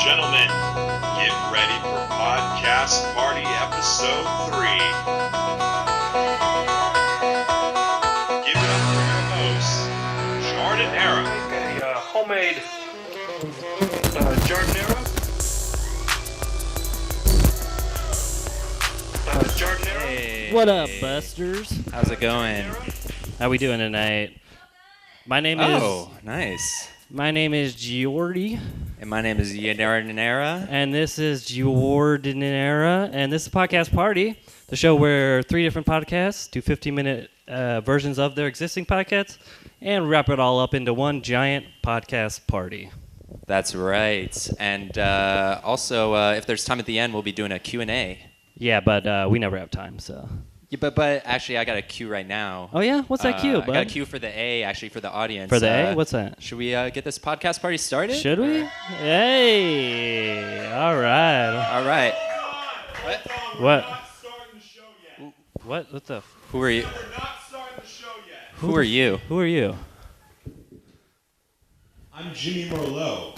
gentlemen, get ready for Podcast Party Episode 3. Give it up for your hosts, Jardinera. A homemade Jardinera. Hey. What up, Busters? How's it going? How we doing tonight? My name Nice. is Giordi, And my name is Jardinera. and this is Giordinera, and this is Podcast Party, the show where 3 different podcasts do 15-minute versions of their existing podcasts and wrap it all up into one giant podcast party. That's right. And also, if there's time at the end, we'll be doing a Q&A. Yeah, but we never have time, so. Yeah, but actually, I got a Q right now. Oh yeah, what's that Q, I bud? got a Q for the A, actually, for the audience. For the A? What's that? Should we get this podcast party started? Should we? Hey, all right. All right. What? What? What the? Who are you? We're not starting the show yet. Who are you? Who are you? I'm Jimmy Merlot.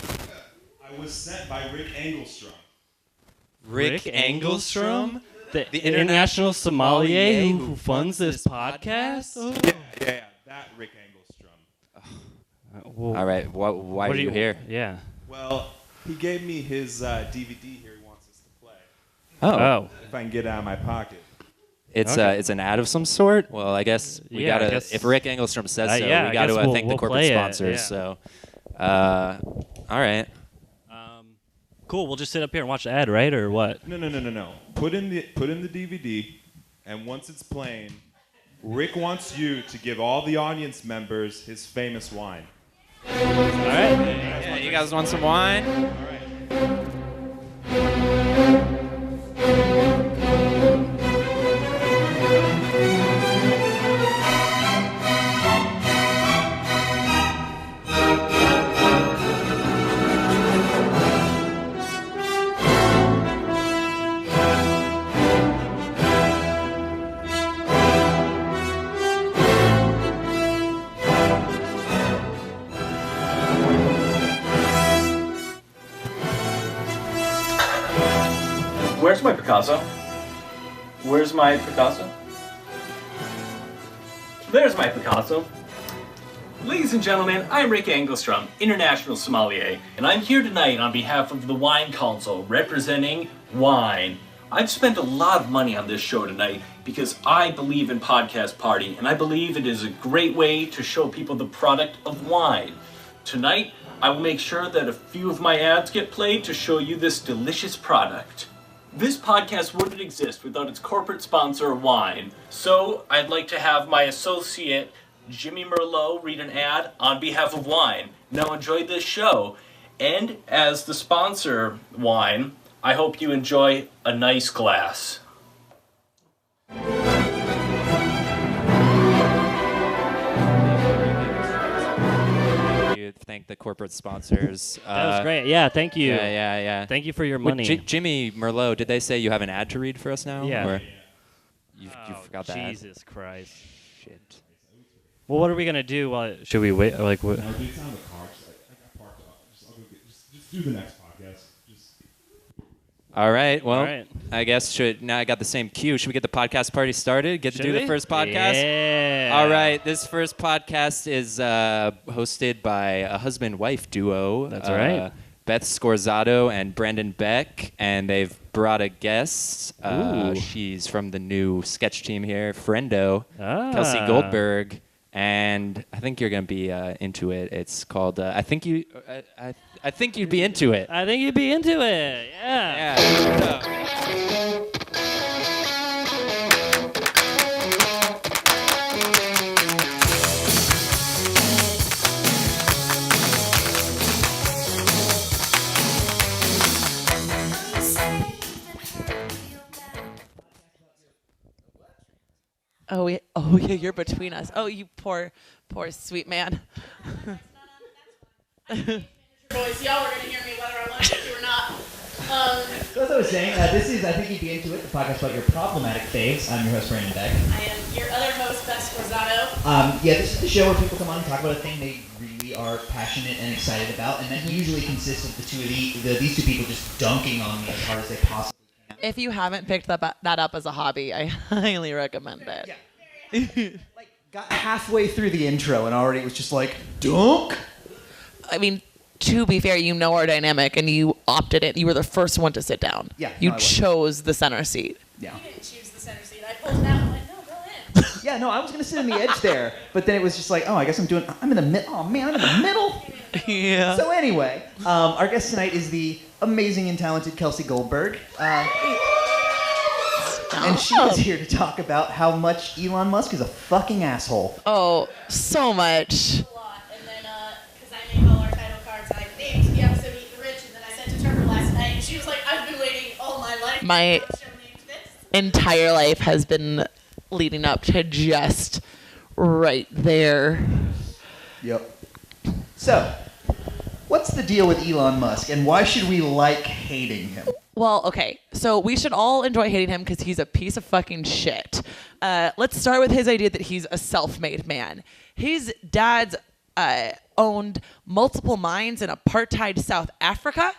I was sent by Rick Engelstrom. Rick Engelstrom? The international sommelier who funds this podcast? Yeah, that Rick Engelstrom. All right. Why are you here? Yeah. Well, he gave me his DVD here he wants us to play. Oh. If I can get it out of my pocket. It's Okay. it's an ad of some sort. Well, I guess we Yeah, I gotta. guess- If Rick Engelstrom says so, yeah, we I got guess to we'll- thank the we'll corporate play it, sponsors. yeah. So, all right. Cool. We'll just sit up here and watch the ad, right, or what? No. Put in the DVD, and once it's playing, Rick wants you to give all the audience members his famous wine. All right. Yeah, you guys want some wine? All right. Where's my Picasso? Where's my Picasso? There's my Picasso. Ladies and gentlemen, I'm Rick Engelstrom, International Sommelier, and I'm here tonight on behalf of the Wine Council, representing wine. I've spent a lot of money on this show tonight because I believe in Podcast Party, and I believe it is a great way to show people the product of wine. Tonight, I will make sure that a few of my ads get played to show you this delicious product. This podcast wouldn't exist without its corporate sponsor, wine. So, I'd like to have my associate, Jimmy Merlot, read an ad on behalf of wine. Now enjoy this show. And as the sponsor, wine, I hope you enjoy a nice glass. You thank the corporate sponsors. That was great. Yeah, thank you. Yeah. Thank you for your Wait, money. Jimmy Merlot, did they say you have an ad to read for us now? Yeah. Or you Oh, forgot that ad? Jesus Christ. Shit. Well, what are we gonna do? Should we wait? Like, what? No, dude, it's on the car. I parked up. Just do the next podcast. All right. Well, All right. I guess now I got the same cue. Should we get the podcast party started? Get to do the first podcast? Yeah. All right. This first podcast is hosted by a husband-wife duo. That's right. Beth Scorzato and Brandon Beck, and they've brought a guest. Ooh. She's from the new sketch team here, Friendo, Ah. Kelsey Goldberg, and I think you're gonna be into it. It's called I think you'd be into it. I think you'd be into it. Yeah. Yeah. Oh yeah, you're between us. Oh, you poor sweet man. Boys, y'all are going to hear me whether I want to or not. So as I was saying, this is, I think you'd be into it, the podcast about your problematic faves. I'm your host, Brandon Beck. I am your other host, Beth Scorzato. Yeah, this is the show where people come on and talk about a thing they really are passionate and excited about, and that usually consists of the two of these two people just dunking on me as hard as they possibly can. If you haven't picked that up as a hobby, I highly recommend it. Yeah. Like, got halfway through the intro and already it was just like, dunk? I mean, to be fair, you know our dynamic, and you opted in. You were the first one to sit down. Yeah, You no, I was. chose the center seat. Yeah. You didn't choose the center seat. I pulled it out and I'm like, no, go in. Yeah, no, I was gonna sit on the edge there, but then it was just like, oh, I guess I'm in the middle. Oh man, I'm in the middle. Yeah. So anyway, our guest tonight is the amazing and talented Kelsey Goldberg. And she is here to talk about how much Elon Musk is a fucking asshole. Oh, so much. A lot. And then, because I made all our title cards, I named the episode Eat the Rich, and then I sent it to her last night, and she was like, I've been waiting all my life. My for a show named this. entire life has been leading up to just right there. Yep. So, what's the deal with Elon Musk, and why should we like hating him? Well, okay, so we should all enjoy hating him because he's a piece of fucking shit. Let's start with his idea that he's a self-made man. His dad's owned multiple mines in apartheid South Africa,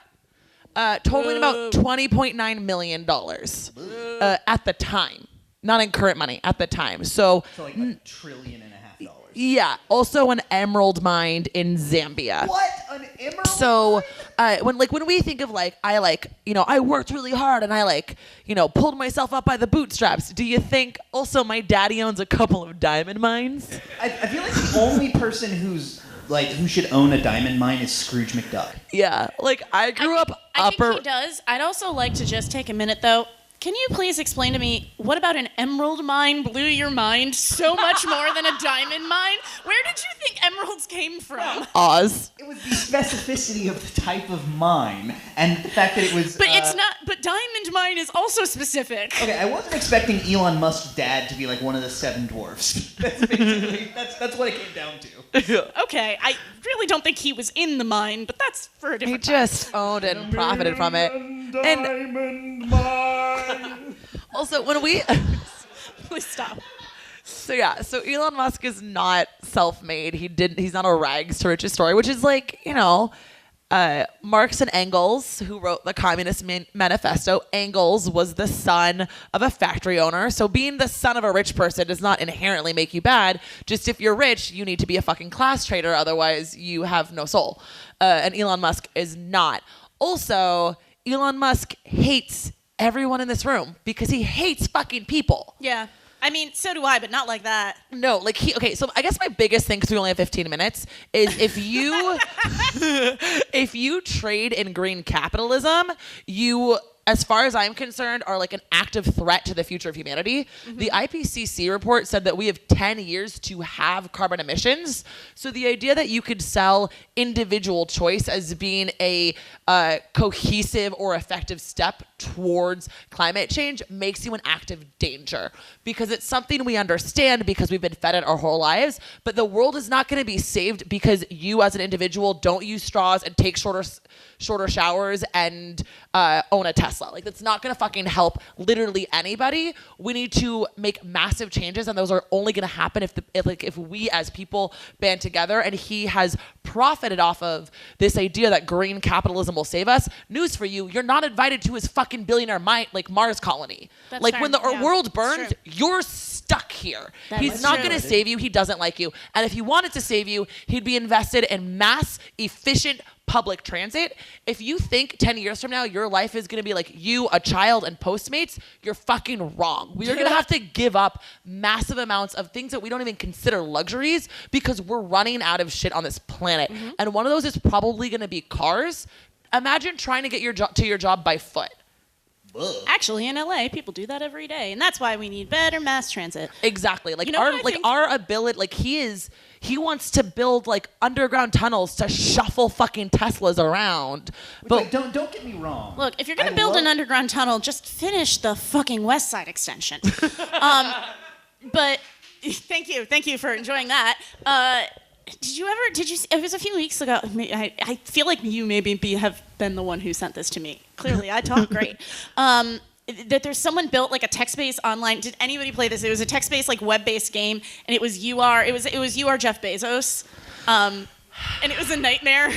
totaling about $20.9 million at the time. Not in current money, at the time. So like $1.5 trillion. Yeah, also an emerald mine in Zambia. What? An emerald? So, when we think of I worked really hard and I pulled myself up by the bootstraps. Do you think also my daddy owns a couple of diamond mines? I feel like the only person who should own a diamond mine is Scrooge McDuck. Yeah, I grew up I upper. think he does. I'd also like to just take a minute, though. Can you please explain to me, what about an emerald mine blew your mind so much more than a diamond mine? Where did you think emeralds came from? Oz. It was the specificity of the type of mine and the fact that it was. But it's not. But diamond mine is also specific. Okay, I wasn't expecting Elon Musk's dad to be like one of the seven dwarfs. That's basically that's what it came down to. Okay, I really don't think he was in the mine, but that's for a He different just owned and profited from it. Diamond mine. Also, when we. Please stop. So Elon Musk is not self-made. He's not a rags to riches story, which is Marx and Engels, who wrote the Communist Manifesto. Engels was the son of a factory owner. So being the son of a rich person does not inherently make you bad. Just if you're rich, you need to be a fucking class trader. Otherwise, you have no soul. And Elon Musk is not. Also, Elon Musk hates everyone in this room because he hates fucking people. Yeah. I mean, so do I, but not like that. No, so I guess my biggest thing, because we only have 15 minutes, is if you trade in green capitalism, you, as far as I'm concerned, are an active threat to the future of humanity. Mm-hmm. The IPCC report said that we have 10 years to have carbon emissions. So the idea that you could sell individual choice as being a cohesive or effective step towards climate change makes you an active danger, because it's something we understand because we've been fed it our whole lives. But the world is not going to be saved because you as an individual don't use straws and take shorter showers and own a Tesla. That's not gonna fucking help literally anybody. We need to make massive changes, and those are only gonna happen if we as people band together. And he has profited off of this idea that green capitalism will save us. News for you: you're not invited to his fucking billionaire Mars colony. That's when the world burns, you're stuck here. He's not gonna save you. He doesn't like you. And if he wanted to save you, he'd be invested in mass efficient public transit. If you think 10 years from now your life is going to be like you, a child, and Postmates, you're fucking wrong. We are going to have to give up massive amounts of things that we don't even consider luxuries because we're running out of shit on this planet. Mm-hmm. And one of those is probably going to be cars. Imagine trying to get to your job by foot. Actually, in LA, people do that every day, and that's why we need better mass transit. Exactly. Our ability, he wants to build underground tunnels to shuffle fucking Teslas around. But don't get me wrong. Look, if you're gonna build an underground tunnel, just finish the fucking West Side extension. But thank you for enjoying that. It was a few weeks ago. I feel like you maybe have been the one who sent this to me. Clearly, I talk great. that there's someone built like a text-based online. Did anybody play this? It was a text-based like web-based game, and it was you are Jeff Bezos. And it was a nightmare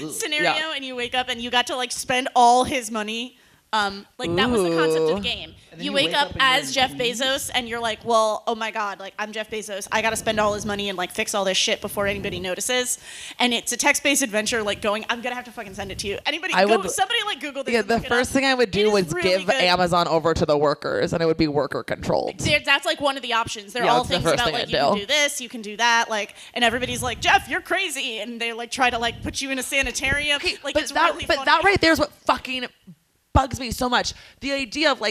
scenario, and you wake up and you got to like spend all his money. That was the concept of the game. You wake up as Jeff Bezos, and you're like, well, oh my God, like I'm Jeff Bezos. I got to spend all his money and like fix all this shit before anybody notices. And it's a text-based adventure, like going. I'm gonna have to fucking send it to you. Somebody like Google this. Yeah, the first thing I would do was really give good. Amazon over to the workers, and it would be worker controlled. That's like one of the options. They're all that's the things first about thing like I'd you do. can do this, you can do that, like, and everybody's like, Jeff, you're crazy, and they like try to like put you in a sanitarium. Like, it's really funny. That right there is what fucking bugs me so much. The idea of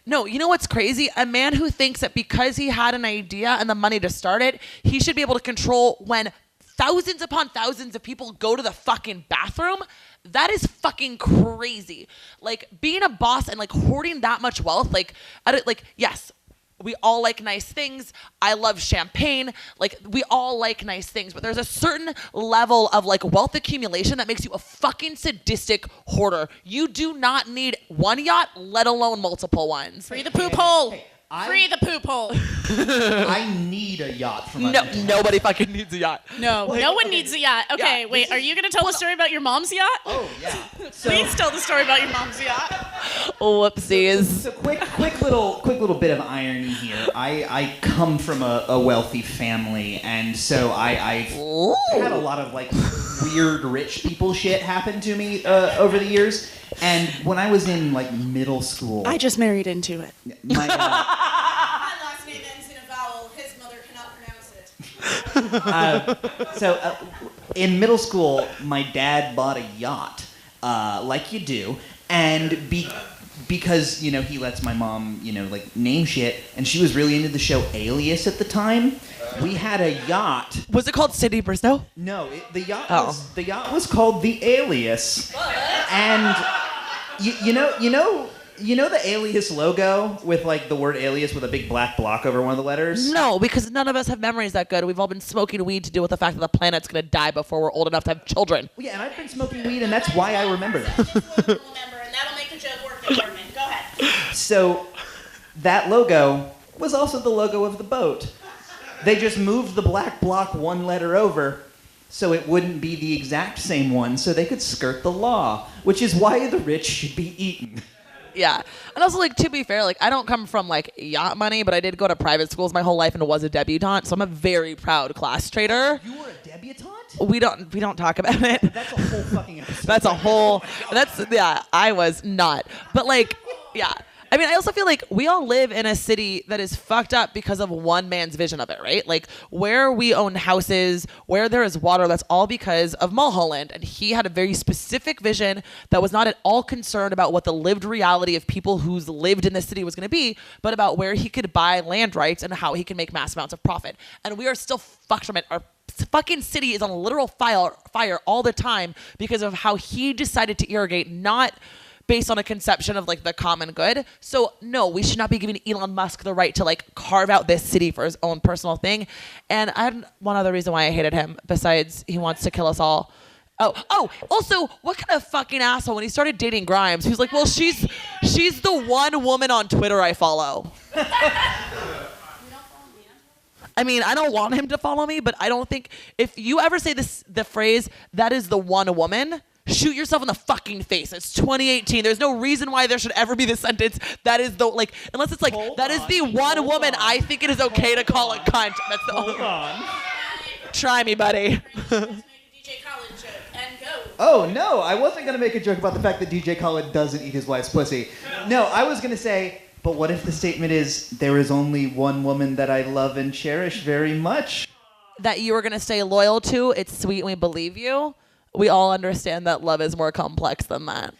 no, you know what's crazy? A man who thinks that because he had an idea and the money to start it, he should be able to control when thousands upon thousands of people go to the fucking bathroom. That is fucking crazy. Like being a boss and like hoarding that much wealth, yes, we all like nice things. I love champagne. Like we all like nice things, but there's a certain level of like wealth accumulation that makes you a fucking sadistic hoarder. You do not need one yacht, let alone multiple ones. Free the poop hole. I- Free the poop hole. I need a yacht for my mental health. Nobody fucking needs a yacht. No one needs a yacht. Okay, wait. Are you gonna tell the story about your mom's yacht? Oh yeah. So, Please tell the story about your mom's yacht. Whoopsies. So quick little bit of irony here. I come from a wealthy family, and so I've had a lot of like weird rich people shit happen to me over the years. And when I was in like middle school, I just married into it. my My last name ends in a vowel. His mother cannot pronounce it. in middle school, my dad bought a yacht, like you do, and because he lets my mom like name shit, and she was really into the show Alias at the time. We had a yacht. Was it called Sydney Bristow? No, the yacht was called the Alias, and you know the Alias logo with like the word Alias with a big black block over one of the letters? No, because none of us have memories that good. We've all been smoking weed to deal with the fact that the planet's gonna die before we're old enough to have children. Well, yeah, and I've been smoking weed, and that's why I remember that. Remember, and that'll make the joke work department. Go ahead. So that logo was also the logo of the boat. They just moved the black block one letter over so it wouldn't be the exact same one, so they could skirt the law, which is why the rich should be eaten. Yeah. And also, like, to be fair, like, I don't come from, like, yacht money, but I did go to private schools my whole life and was a debutante, so I'm a very proud class trader. You were a debutante? We don't talk about it. That's a whole fucking episode. I was not. But, like, yeah. I mean, I also feel like we all live in a city that is fucked up because of one man's vision of it, right? Like, where we own houses, where there is water, that's all because of Mulholland. And he had a very specific vision that was not at all concerned about what the lived reality of people who's lived in the city was going to be, but about where he could buy land rights and how he can make mass amounts of profit. And we are still fucked from it. Our fucking city is on a literal fire all the time because of how he decided to irrigate, not based on a conception of like the common good. So no, we should not be giving Elon Musk the right to like carve out this city for his own personal thing. And I had one other reason why I hated him besides he wants to kill us all. Also, what kind of fucking asshole when he started dating Grimes? He was like, well, she's the one woman on Twitter I follow. I mean, I don't want him to follow me, but I don't think if you ever say the phrase, that is the one woman, shoot yourself in the fucking face. It's 2018. There's no reason why there should ever be the sentence, that is the, like, unless it's like, that is the one woman I think it is okay to call a cunt. That's the only. Try me, buddy. Oh, no, I wasn't going to make a joke about the fact that DJ Khaled doesn't eat his wife's pussy. No, I was going to say, but what if the statement is, there is only one woman that I love and cherish very much? That you were going to stay loyal to. It's sweet and we believe you. We all understand that love is more complex than that.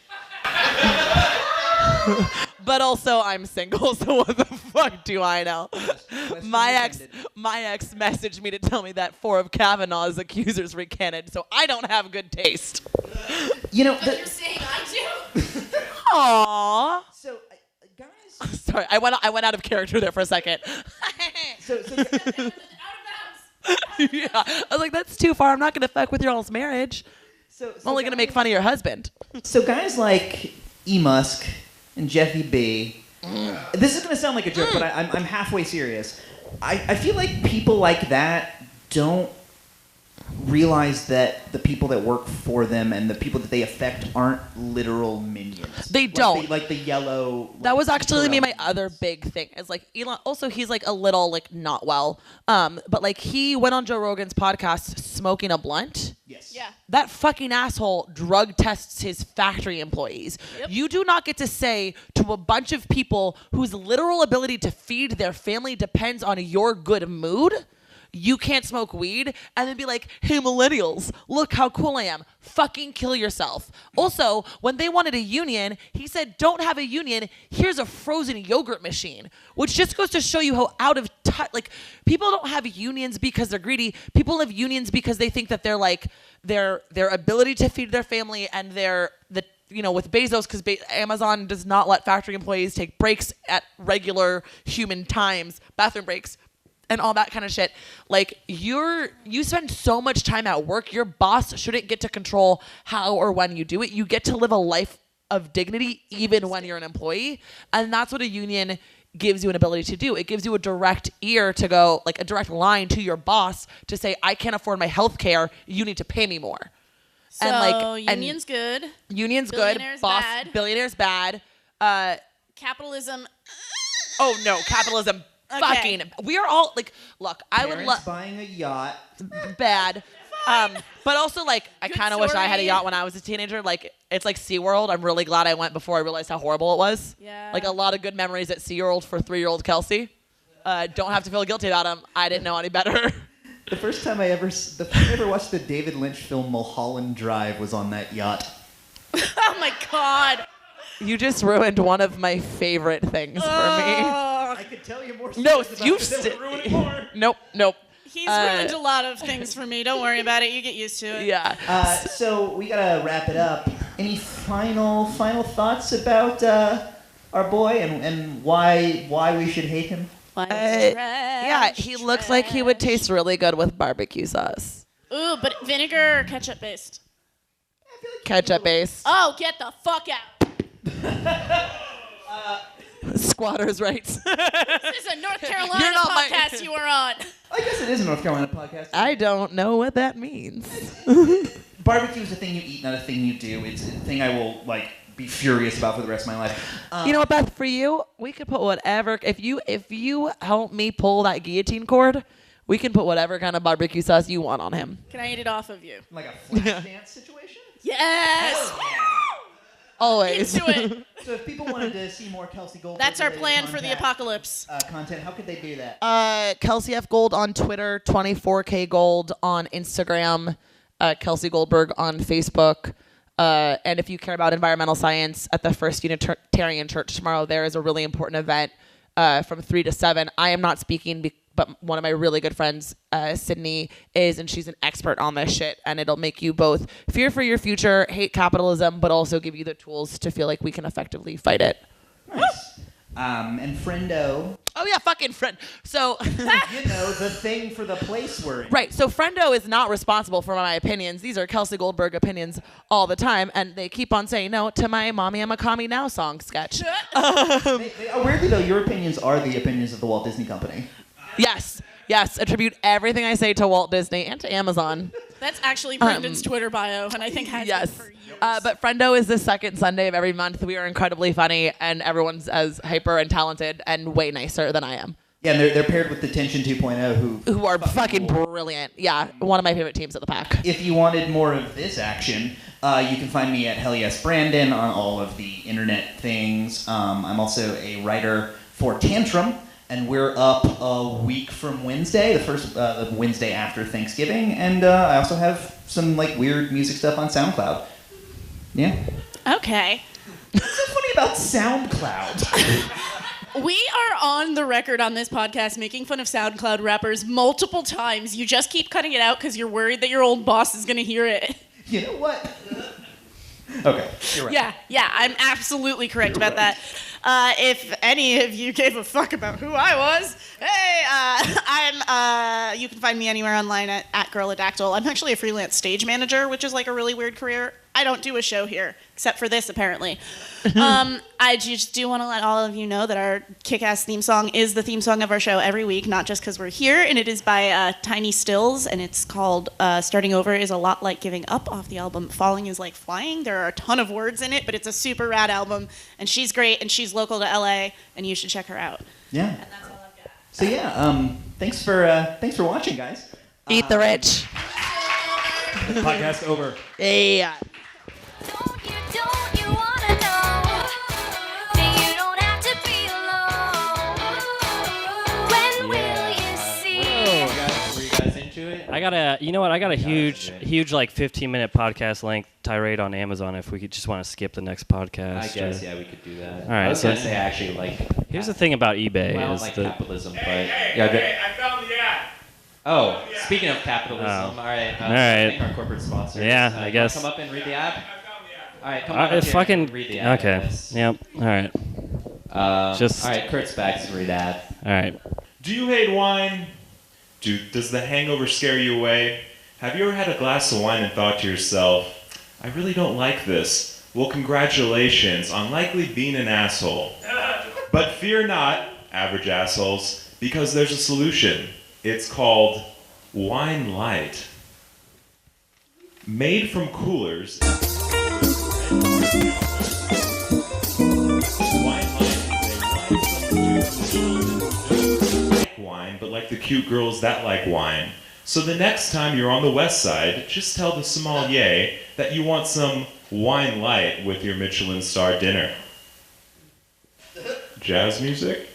But also, I'm single, so what the fuck do I know? My ex messaged me to tell me that 4 of Kavanaugh's accusers recanted, so I don't have good taste. You know, You're saying I do? Aww. So, guys... Sorry, I went out of character there for a second. So Yeah, I was like, that's too far. I'm not going to fuck with your all's marriage. I'm only going to make fun of your husband. So guys like E. Musk and Jeffy B. This is going to sound like a joke, but I'm halfway serious. I feel like people like that don't realize that the people that work for them and the people that they affect aren't literal minions. They don't. Like the yellow... That was actually Corral. my other big thing. Is like Elon. Also, he's like a little like not well. But like he went on Joe Rogan's podcast smoking a blunt. Yes. Yeah. That fucking asshole drug tests his factory employees. Yep. You do not get to say to a bunch of people whose literal ability to feed their family depends on your good mood, you can't smoke weed, and then be like, hey, millennials, look how cool I am. Fucking kill yourself. Also, when they wanted a union, he said, don't have a union. Here's a frozen yogurt machine, which just goes to show you how out of touch. Like, people don't have unions because they're greedy. People have unions because they think that they're like their ability to feed their family and with Bezos, because Amazon does not let factory employees take breaks at regular human times, bathroom breaks, and all that kind of shit. Like, you spend so much time at work, your boss shouldn't get to control how or when you do it. You get to live a life of dignity even when you're an employee. And that's what a union gives you an ability to do. It gives you a direct ear to go, like a direct line to your boss to say, I can't afford my health care. You need to pay me more. So union's good. Union's Billionaire's good. Boss, bad. Billionaire's bad. Capitalism. Oh no, capitalism. Okay. Fucking. We are all like, look, I would Parents love buying a yacht. bad. But also, like, I Good kind of wish I had a story. yacht when I was a teenager. Like, it's like SeaWorld. I'm really glad I went before I realized how horrible it was. Yeah. Like, a lot of good memories at SeaWorld for 3-year-old Kelsey. Don't have to feel guilty about them. I didn't know any better. The first time I ever watched the David Lynch film Mulholland Drive was on that yacht. Oh my God. You just ruined one of my favorite things for me. I could tell you more. No, stories about you it that would ruin it more. Nope. He's ruined a lot of things for me. Don't worry about it. You get used to it. Yeah. So we gotta wrap it up. Any final thoughts about our boy and why we should hate him? Yeah, he looks like he would taste really good with barbecue sauce. Ooh, but vinegar or ketchup based? Ketchup base. Oh, get the fuck out. Squatters' rights. This is a North Carolina You're not my- podcast you are on. I guess it is a North Carolina podcast. I don't know what that means. Barbecue is a thing you eat, not a thing you do. It's a thing I will be furious about for the rest of my life. You know what, Beth? For you, we could put whatever. If you help me pull that guillotine cord, we can put whatever kind of barbecue sauce you want on him. Can I eat it off of you? Like a flash dance situation? Yes. Always. Into it. So if people wanted to see more Kelsey Goldberg, That's our plan for the apocalypse. Content, how could they do that? Kelsey F. Gold on Twitter, 24K Gold on Instagram, Kelsey Goldberg on Facebook. And if you care about environmental science, at the First Unitarian Church tomorrow, there is a really important event from 3 to 7. I am not speaking, but one of my really good friends, Sydney, is, and she's an expert on this shit. And it'll make you both fear for your future, hate capitalism, but also give you the tools to feel like we can effectively fight it. Nice. And Friendo, Oh yeah, fucking friend. So the thing for the place we're in. right. So Friendo is not responsible for my opinions. These are Kelsey Goldberg opinions all the time, and they keep on saying no to my "Mommy, I'm a Commie Now" song sketch. Weirdly though, your opinions are the opinions of the Walt Disney Company. Yes. Attribute everything I say to Walt Disney and to Amazon. That's actually Brendan's Twitter bio, and I think has been for years. But Friendo is the second Sunday of every month. We are incredibly funny, and everyone's as hyper and talented and way nicer than I am. Yeah, and they're paired with Detention 2.0, who are fucking brilliant. Yeah, one of my favorite teams at the pack. If you wanted more of this action, you can find me at Hell Yes Brandon on all of the internet things. I'm also a writer for Tantrum, and we're up a week from Wednesday, the first Wednesday after Thanksgiving, and I also have some weird music stuff on SoundCloud. Yeah. Okay. What's so funny about SoundCloud? We are on the record on this podcast making fun of SoundCloud rappers multiple times. You just keep cutting it out because you're worried that your old boss is going to hear it. You know what? Okay, you're right. Yeah, I'm absolutely correct about that. If any of you gave a fuck about who I was, you can find me anywhere online at Girladactyl. I'm actually a freelance stage manager, which is a really weird career. I don't do a show here, except for this, apparently. I just do want to let all of you know that our kick-ass theme song is the theme song of our show every week, not just because we're here, and it is by Tiny Stills, and it's called Starting Over is a lot like giving up off the album Falling is Like Flying. There are a ton of words in it, but it's a super rad album, and she's great, and she's local to LA, and you should check her out. Yeah. And that's all I've got. So yeah, thanks for watching, guys. Eat the rich. Podcast over. Yeah. Don't you wanna know that you don't have to be alone? When will you see? Were you guys into it? I got a huge like 15-minute podcast length tirade on Amazon. If we could just want to skip the next podcast. I guess, yeah, we could do that. All right, I was so- gonna say actually like. Here's the thing about eBay Well, I don't is like that capitalism, but I found the ad. Oh, speaking of capitalism, Oh. all right. All right. Thank our corporate sponsors. Yeah, I you guess. wanna come up and read the ad. I found the ad. All right, come on up it's here fucking and read the ad. okay. Yes. Yep. All right. Just- all right. Kurt's back to read ad. All right. Do you hate wine? Does the hangover scare you away? Have you ever had a glass of wine and thought to yourself, I really don't like this? Well, congratulations on likely being an asshole. But fear not, average assholes, because there's a solution. It's called Wine Light. Made from coolers. Wine Light is a like wine, but like the cute girls that like wine. So the next time you're on the west side, just tell the sommelier that you want some Wine Light with your Michelin star dinner. Jazz music?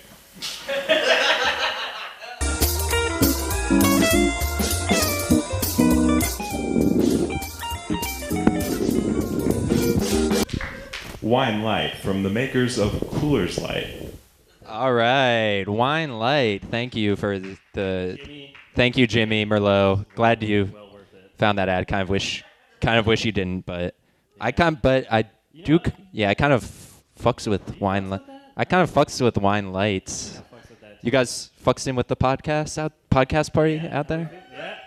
Wine Light from the makers of Coolers Light. All right, Wine Light. Thank you for the thank you, Jimmy Merlot. Glad you found that ad. Kind of wish you didn't, but I kind of fucks with wine. I kind of fucks with Wine Lights. You guys fucks in with the podcast party out there?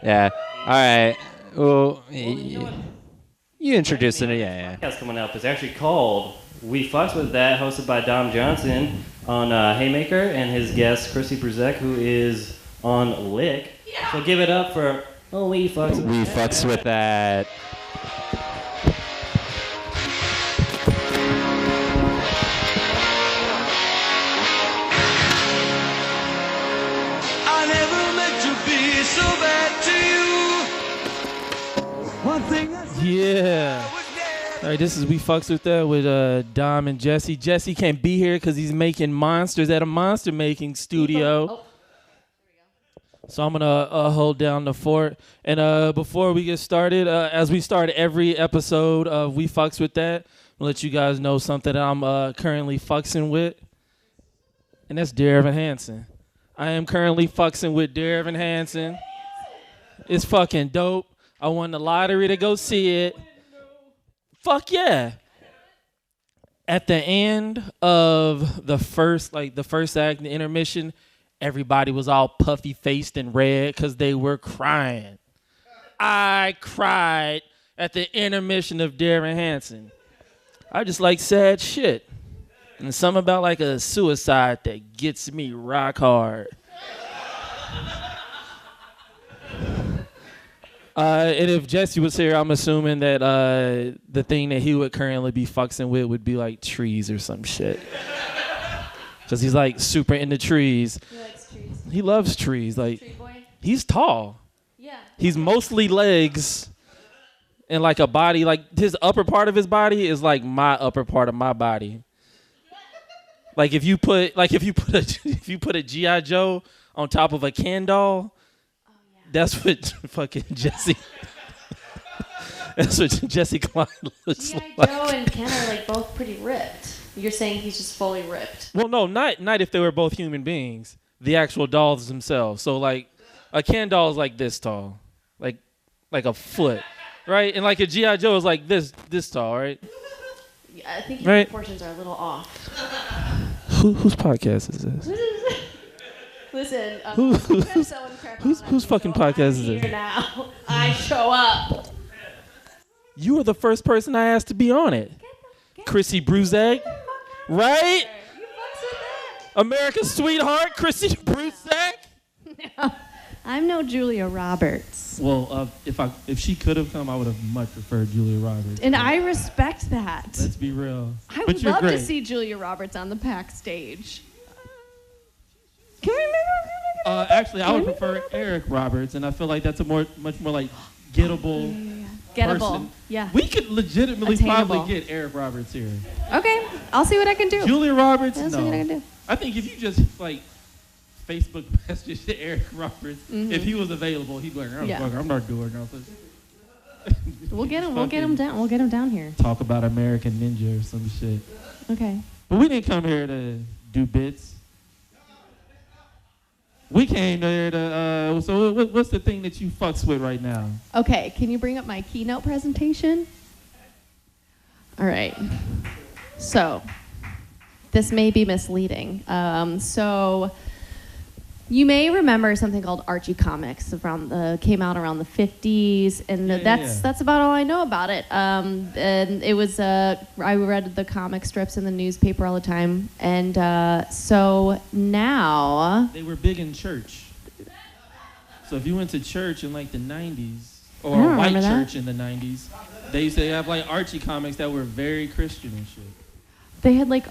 Yeah. All right. Well, you introduced it. Yeah. Podcast coming up is actually called We Fucks With That, hosted by Dom Johnson on Haymaker and his guest Chrissy Bruzek, who is on Lick. Yeah. So give it up for We Fucks With That. We fucks with that. I never meant to be so bad to you. One thing Yeah. All right, this is We Fucks With That with Dom and Jesse. Jesse can't be here because he's making monsters at a monster making studio. So I'm going to hold down the fort. And before we get started, as we start every episode of We Fucks With That, I'll let you guys know something that I'm currently fucksing with. And that's Dear Evan Hansen. I am currently fucksing with Dear Evan Hansen. It's fucking dope. I won the lottery to go see it. Fuck yeah. At the end of the first act, the intermission, everybody was all puffy faced and red because they were crying. I cried at the intermission of Darren Hansen. I just like sad shit. And something about like a suicide that gets me rock hard. And if Jesse was here, I'm assuming that the thing that he would currently be fucksing with would be like trees or some shit. Because he's like super into trees. He likes trees. He loves trees. Like, Tree boy? he's tall. Yeah. He's mostly legs and like a body. Like his upper part of his body is like my upper part of my body. Like if you put a G.I. Joe on top of a Ken doll, that's what fucking Jesse. That's what Jesse Klein looks G.I. like. Joe and Ken are like both pretty ripped. You're saying he's just fully ripped. Well, no, not if they were both human beings. The actual dolls themselves. So like, a Ken doll is like this tall, like a foot, right? And like a G.I. Joe is like this tall, right? Yeah, I think your proportions are a little off. Whose podcast is this? Listen, Whose fucking podcast is here this? now. I show up. You were the first person I asked to be on it. Chrissy Bruzek, right? America's sweetheart, Chrissy Bruzek. I'm no Julia Roberts. Well, if she could have come, I would have much preferred Julia Roberts. And I respect that. Let's be real. I But would you're love great. to see Julia Roberts on the pack stage. Can we remember? Actually, I would prefer Eric Roberts, and I feel like that's a much more like gettable. Gettable. Person. Yeah. We could legitimately Attainable. probably get Eric Roberts here. Okay, I'll see what I can do. Julia Roberts, I'll see no. what I can do. I think if you just like Facebook message to Eric Roberts, if he was available, he'd be like, oh, Yeah. fuck, I'm not doing nothing. We'll get him. We'll get him down. We'll get him down here. Talk about American Ninja or some shit. Okay. But we didn't come here to do bits. We came here to, so what's the thing that you fucks with right now? Okay. Can you bring up my keynote presentation? All right. So, this may be misleading. So, you may remember something called Archie Comics came out around the 50s, and that's about all I know about it. And it was I read the comic strips in the newspaper all the time, and so now They were big in church. So if you went to church in like the 90s, or I don't a white remember that. church in the 90s, they used to have like Archie comics that were very Christian and shit. they had like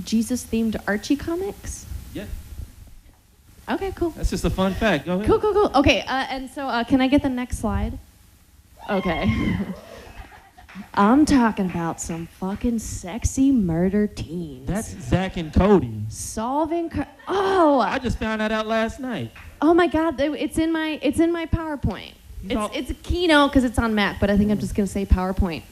Jesus themed Archie comics. Yeah. Okay, cool. That's just a fun fact. Go ahead. Cool. Okay, and so can I get the next slide? Okay. I'm talking about some fucking sexy murder teens. That's Zach and Cody. Solving. I just found that out last night. Oh my God! It's in my PowerPoint. It's a keynote because it's on Mac, but I think I'm just gonna say PowerPoint.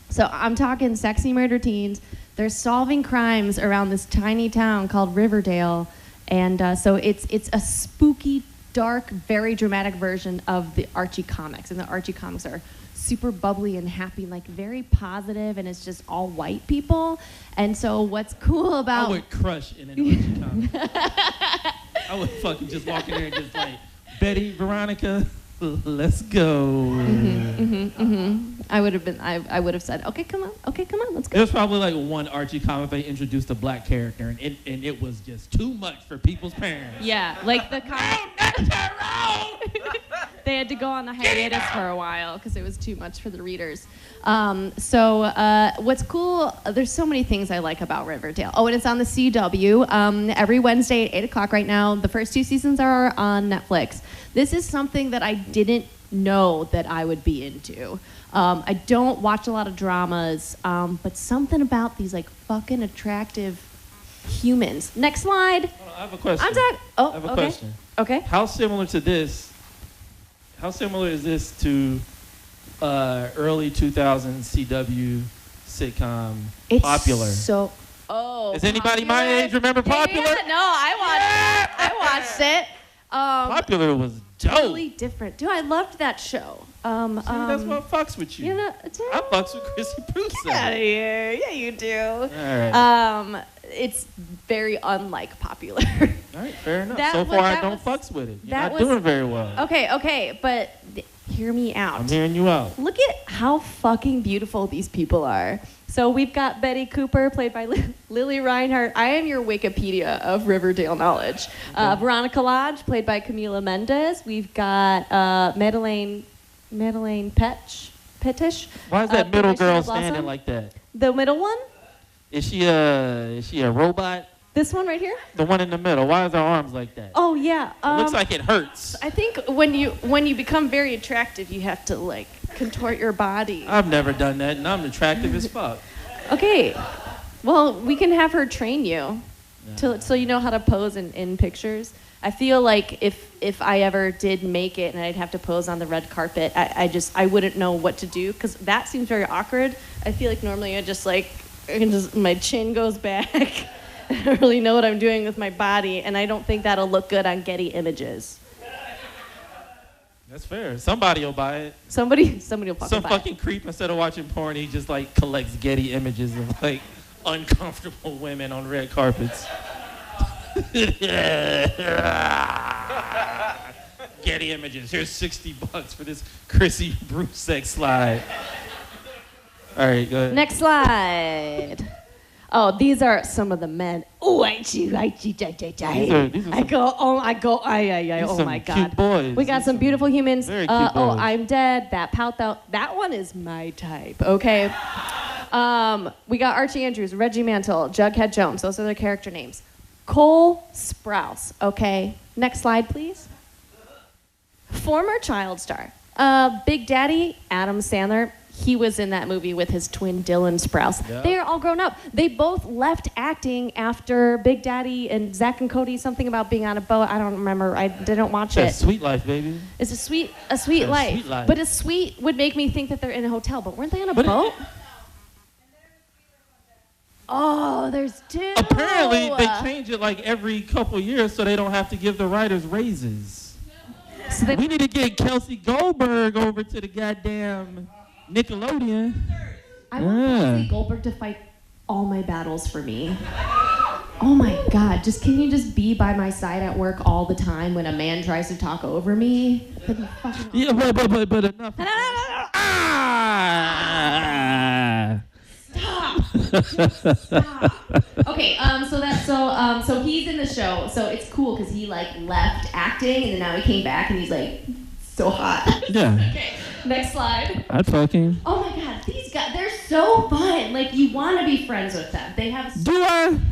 So I'm talking sexy murder teens. They're solving crimes around this tiny town called Riverdale. And so it's a spooky, dark, very dramatic version of the Archie comics. And the Archie comics are super bubbly and happy, like very positive, and it's just all white people. And so what's cool about... I would crush in an Archie comic. I would fucking just walk in there and just like, Betty, Veronica, let's go. I would have said, okay, come on, let's go. There's probably like one Archie comic they introduced a black character, and it was just too much for people's parents. Yeah, like the they had to go on the hiatus for a while because it was too much for the readers. So what's cool, there's so many things I like about Riverdale. Oh, and it's on the CW every Wednesday at 8 o'clock right now. The first 2 seasons are on Netflix. This is something that I didn't know that I would be into. I don't watch a lot of dramas, but something about these like fucking attractive humans. Next slide. I have a question. I have a question. Okay. How similar is this to early 2000s CW sitcom It's Popular? Is anybody my age remember Popular? Yeah, no, I watched it. Popular was dope. Totally different. Dude, I loved that show. That's what fucks with you. You know, I fucks with Chrissy Bruzek. Get out of here. Yeah, you do. All right. It's very unlike Popular. All right, fair enough. So far, I don't fucks with it. You're not doing very well. Okay, but hear me out. I'm hearing you out. Look at how fucking beautiful these people are. So we've got Betty Cooper, played by Lily Reinhart. I am your Wikipedia of Riverdale knowledge. Veronica Lodge, played by Camila Mendez. We've got Madeleine Pettish. Why is that middle girl Blossom. standing like that? The middle one? Is she a robot? This one right here? The one in the middle. Why is her arms like that? Oh yeah. It looks like it hurts. I think when you become very attractive, you have to like contort your body. I've never done that, and I'm attractive as fuck. Okay. Well, we can have her train you, so you know how to pose in pictures. I feel like if I ever did make it and I'd have to pose on the red carpet, I wouldn't know what to do because that seems very awkward. I feel like normally my chin goes back. I don't really know what I'm doing with my body, and I don't think that'll look good on Getty Images. That's fair. Somebody will buy it. Somebody will fucking Some buy fucking creep, instead of watching porn, he just like collects Getty Images of like uncomfortable women on red carpets. Getty Images. Here's $60 for this Chrissy Bruzek slide. All right, go ahead. Next slide. Oh, these are some of the men. Oh, I go, oh my God. Cute boys. We got some beautiful humans. Very cute Oh, boys. I'm dead. That pout though. That one is my type. Okay. We got Archie Andrews, Reggie Mantle, Jughead Jones. Those are their character names. Cole Sprouse. Okay. Next slide, please. Former child star. Big Daddy, Adam Sandler. He was in that movie with his twin Dylan Sprouse. Yeah. They are all grown up. They both left acting after Big Daddy and Zach and Cody, something about being on a boat. I don't remember. I didn't watch it. Sweet life, baby. It's a sweet That's life. sweet life. But a sweet would make me think that they're in a hotel. But weren't they on a But boat? Oh, there's two. Apparently, they change it like every couple years so they don't have to give the writers raises. So they- We need to get Kelsey Goldberg over to the goddamn Nickelodeon. I want Kelsey Goldberg to fight all my battles for me. Oh my God! Can you just be by my side at work all the time when a man tries to talk over me? That'd be fucking Yeah, but enough. Ah! Stop. Okay, so he's in the show, so it's cool because he like left acting and then now he came back and he's like so hot. Yeah. Okay, next slide. I'd fucking. Oh my God, these guys, they're so fun. Like you want to be friends with them. They have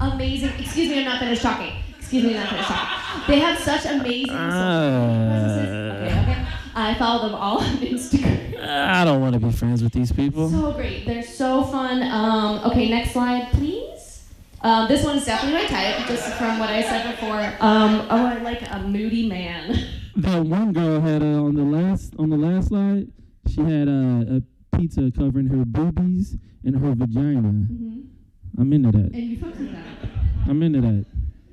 amazing. Excuse me, I'm not finished talking. They have such amazing Okay. I follow them all on Instagram. I don't want to be friends with these people. So great. They're so fun. Okay, next slide, please. This one's definitely my type, just from what I said before. I like a moody man. That one girl had on the last slide. She had a pizza covering her boobies and her vagina. Mm-hmm. I'm into that. And you fucked with that. I'm into that.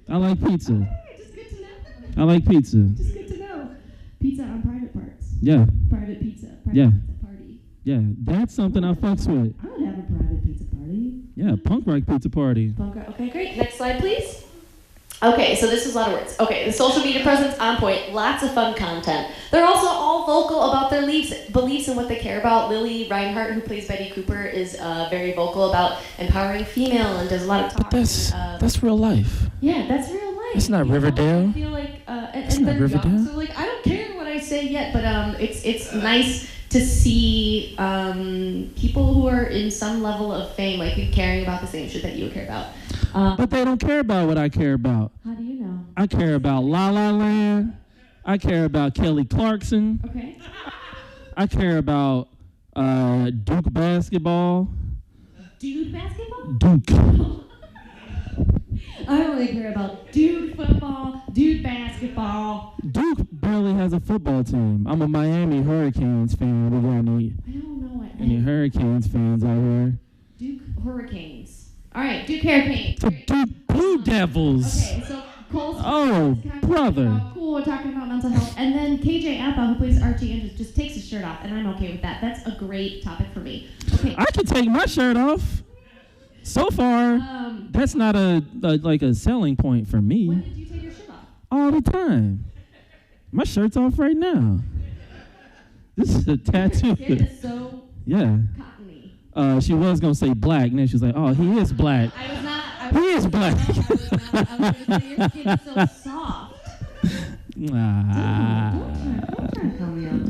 I like pizza. Okay, just good to know. I like pizza. Just good to know. Pizza on private parts. Yeah. Private pizza. Yeah. Pizza party. Yeah. That's something I fucks with. I would have a private pizza party. Yeah. Punk rock pizza party. Okay, great. Next slide, please. Okay, so this is a lot of words. Okay, the social media presence on point. Lots of fun content. They're also all vocal about their beliefs and what they care about. Lily Reinhart, who plays Betty Cooper, is very vocal about empowering female and does a lot of talking. That's real life. Yeah, that's real life. It's not Riverdale. I feel like It's not they're Riverdale. young, so like I don't care what I say yet, but it's nice to see people who are in some level of fame like caring about the same shit that you care about. But they don't care about what I care about. How do you know? I care about La La Land. I care about Kelly Clarkson. Okay. I care about Duke basketball. Dude basketball? Duke. I only care about dude football, dude basketball. Duke barely has a football team. I'm a Miami Hurricanes fan. We got I don't know what. any Hurricanes fans out here? Duke Hurricanes. All right, Duke Hurricanes. The Duke Blue Devils. Okay, so Cole. Oh, brother. Cool, we're talking about mental health. And then KJ Appa, who plays Archie Andrews, just takes his shirt off, and I'm okay with that. That's a great topic for me. Okay. I can take my shirt off. So far, that's not a selling point for me. When did you take your shirt off? All the time. My shirt's off right now. This is a tattoo. It is so Yeah. cottony. She was gonna say black, and then she was like, "Oh, he is black. I was not. He is black." I was gonna say your skin is so soft. Don't try to calm me out,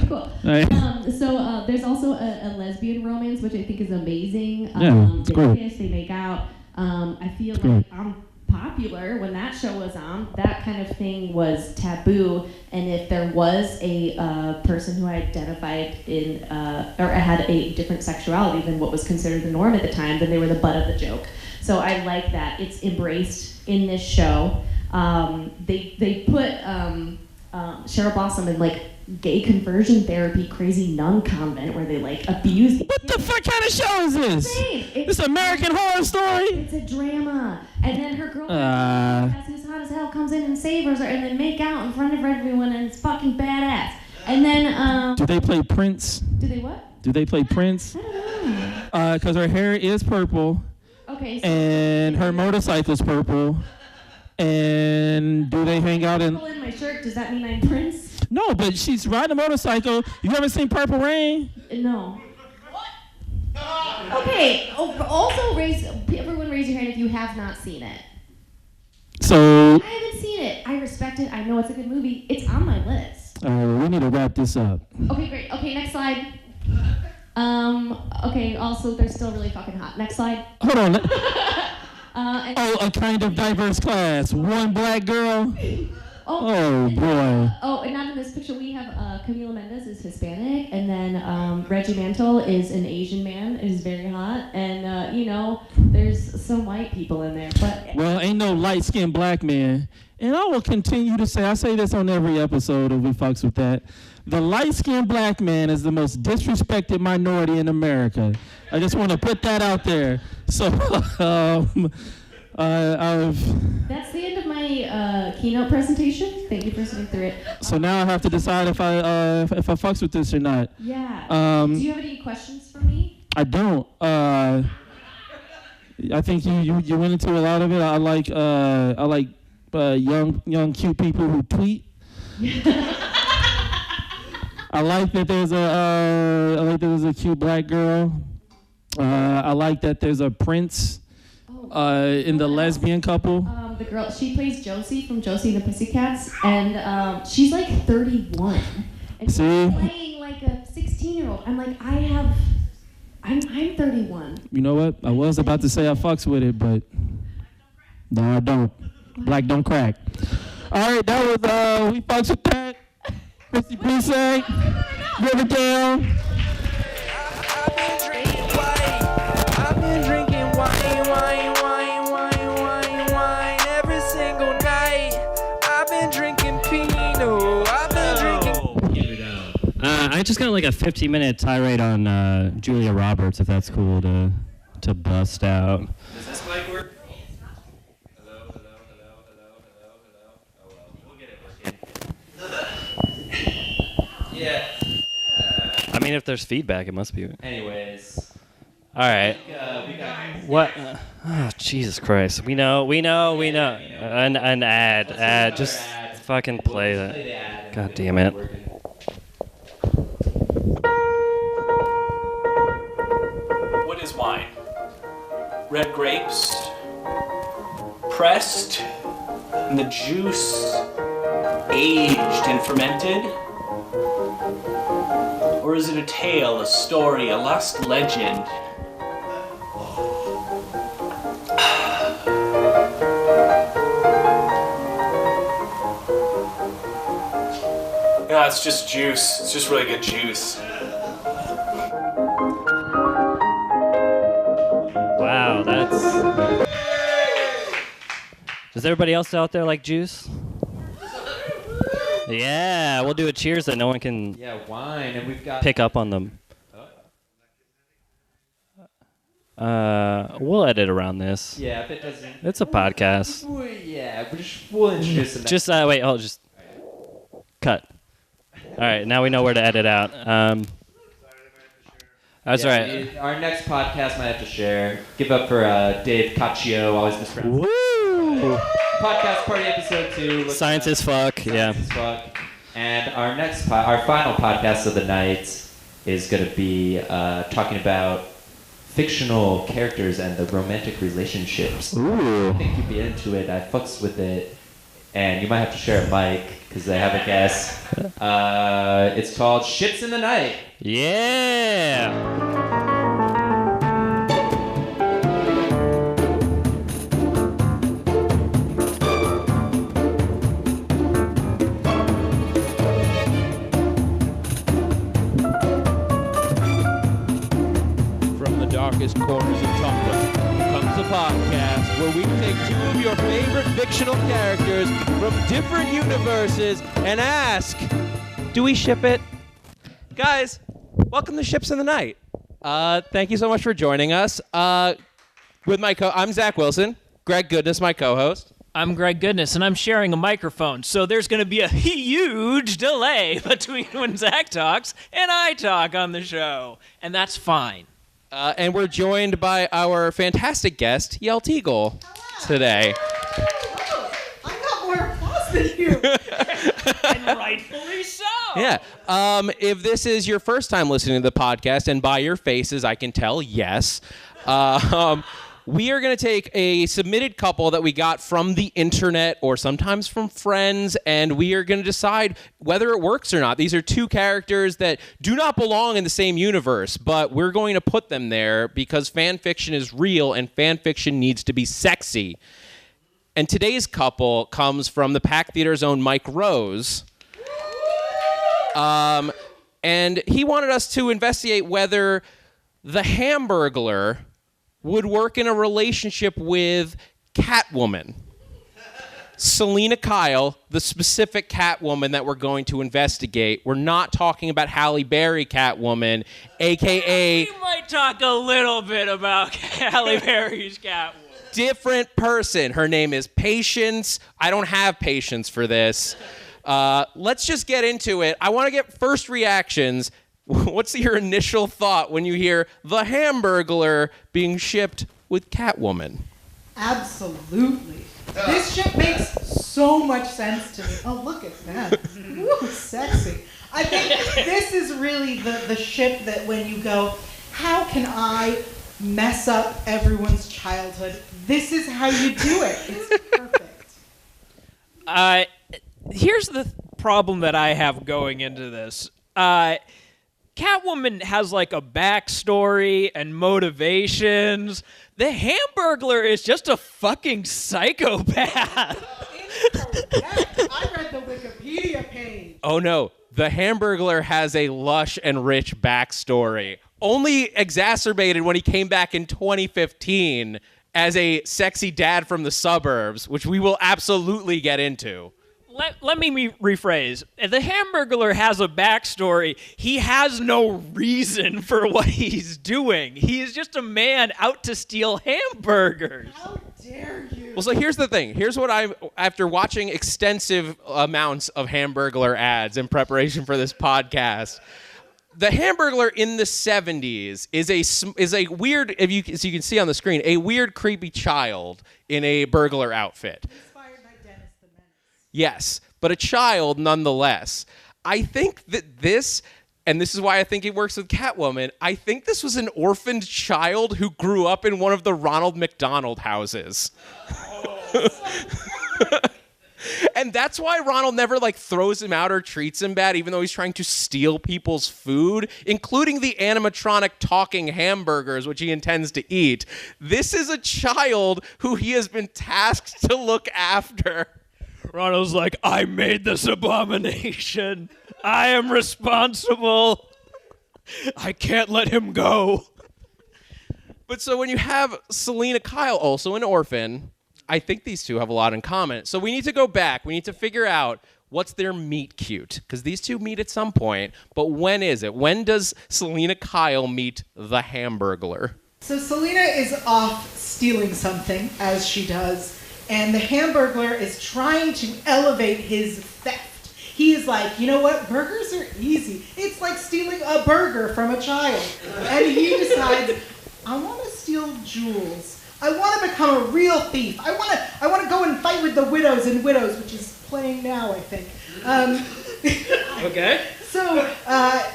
Cool. So there's also a lesbian romance, which I think is amazing. It's great. They kiss, they make out. I feel It's like great. I'm popular when that show was on. That kind of thing was taboo, and if there was a person who identified in or had a different sexuality than what was considered the norm at the time, then they were the butt of the joke. So I like that it's embraced in this show. They put Cheryl Blossom in like gay conversion therapy crazy nun convent where they like abuse. What the fuck kind of show is this? This American Horror Story? It's a drama. And then her girlfriend, who's hot as hell, comes in and saves her, and they make out in front of everyone, and it's fucking badass. And then, Do they play Prince? do they what? Do they play Prince? I don't know. Because her hair is purple, Okay. So and her motorcycle's purple. And do they hang out in? Purple in my shirt. Does that mean I'm Prince? No, but she's riding a motorcycle. You haven't seen Purple Rain? No. Okay. Also, everyone raise your hand if you have not seen it. So. I haven't seen it. I respect it. I know it's a good movie. It's on my list. We need to wrap this up. Okay, great. Okay, next slide. Okay, also, they're still really fucking hot. Next slide. Hold on. A kind of diverse class. One black girl. Oh boy. Oh, and not in this picture. We have Camila Mendes is Hispanic, and then Reggie Mantle is an Asian man. Is very hot, and there's some white people in there. But Well, ain't no light-skinned black man. And I will continue to say, I say this on every episode of We Fucks With That, the light-skinned black man is the most disrespected minority in America. I just want to put that out there. So, that's the end of my keynote presentation. Thank you for sitting through it. So now I have to decide if I fucks with this or not. Yeah. Do you have any questions for me? I don't. I think you went into a lot of it. I like young cute people who tweet. I like that there's a cute black girl. I like that there's a Prince in the lesbian couple. The girl, she plays Josie from Josie and the Pussycats, and she's like 31. And she's playing like a 16-year-old. I'm like, I'm 31. You know what? I was about to say I fucks with it, but no, I don't. Black don't crack. All right, that was We Fucks With That. Chrissy Bruzek, Riverdale. I've been drinking wine every single night. I've been drinking Pinot. I've been drinking. I just got like a 15-minute tirade on Julia Roberts, if that's cool to bust out. Does this mic work? Yeah. I mean, if there's feedback, it must be. Anyways. All right. We got What? Oh, Jesus Christ. We know. An ad. Just fucking play that. God damn it. What is wine? Red grapes, pressed, and the juice aged and fermented? Or is it a tale, a story, a lost legend? No, it's just juice. It's just really good juice. Wow, that's. Does everybody else out there like juice? Yeah, we'll do a cheers that no one can wine, and we've got pick up on them. We'll edit around this. Yeah, if it doesn't. It's a podcast. We'll introduce it. Just wait. Oh, just cut. All right, now we know where to edit out. That's right. Our next podcast might have to share. Give up for Dave Caccio, always mispronounced. Woo! Podcast party episode 2. Science is fuck. Yeah. Science is fuck. And our our final podcast of the night is going to be talking about fictional characters and the romantic relationships. Ooh. I think you'd be into it. I fucks with it. And you might have to share a mic because they have a guest. It's called Ships in the Night. Yeah. From the darkest corners of Tumblr comes a podcast where we take 2 of your favorite fictional characters from different universes and ask, do we ship it? Guys, welcome to Ships in the Night. Thank you so much for joining us. With I'm Zach Wilson. Greg Goodness, my co-host. I'm Greg Goodness, and I'm sharing a microphone, so there's going to be a huge delay between when Zach talks and I talk on the show, and that's fine. And we're joined by our fantastic guest, Yael Tieg, today. I got more applause than you. And rightfully so. Yeah. If this is your first time listening to the podcast, and by your faces I can tell, yes. We are going to take a submitted couple that we got from the internet or sometimes from friends, and we are going to decide whether it works or not. These are two characters that do not belong in the same universe, but we're going to put them there because fan fiction is real and fan fiction needs to be sexy. And today's couple comes from the Pack Theater's own Mike Rose. And he wanted us to investigate whether the Hamburgler would work in a relationship with Catwoman. Selina Kyle, the specific Catwoman that we're going to investigate. We're not talking about Halle Berry Catwoman, a.k.a. We might talk a little bit about Halle Berry's Catwoman. Different person. Her name is Patience. I don't have patience for this. Let's just get into it. I want to get first reactions. What's your initial thought when you hear the Hamburgler being shipped with Catwoman? Absolutely. This ship makes so much sense to me. Oh, look at that. Woo, sexy. I think this is really the ship that when you go, how can I mess up everyone's childhood? This is how you do it. It's perfect. Here's the problem that I have going into this. Catwoman has like a backstory and motivations. The Hamburgler is just a fucking psychopath. I read the Wikipedia page. Oh no, the Hamburgler has a lush and rich backstory. Only exacerbated when he came back in 2015 as a sexy dad from the suburbs, which we will absolutely get into. Let me rephrase. The Hamburgler has a backstory. He has no reason for what he's doing. He is just a man out to steal hamburgers. How dare you? Well, so here's the thing. Here's what after watching extensive amounts of Hamburgler ads in preparation for this podcast, the Hamburgler in the 70s is a weird, as you can see on the screen, a weird, creepy child in a burglar outfit. Yes, but a child nonetheless. I think that this, and this is why I think it works with Catwoman, I think this was an orphaned child who grew up in one of the Ronald McDonald houses. And that's why Ronald never throws him out or treats him bad, even though he's trying to steal people's food, including the animatronic talking hamburgers, which he intends to eat. This is a child who he has been tasked to look after. Ronald's like, I made this abomination. I am responsible. I can't let him go. But so when you have Selina Kyle, also an orphan, I think these two have a lot in common. So we need to go back. We need to figure out what's their meet cute. Because these two meet at some point. But when is it? When does Selina Kyle meet the Hamburgler? So Selina is off stealing something, as she does. And the Hamburgler is trying to elevate his theft. He is like, you know what? Burgers are easy. It's like stealing a burger from a child. And he decides, I want to steal jewels. I want to become a real thief. I want to go and fight with the widows and widows, which is playing now, I think. Okay. So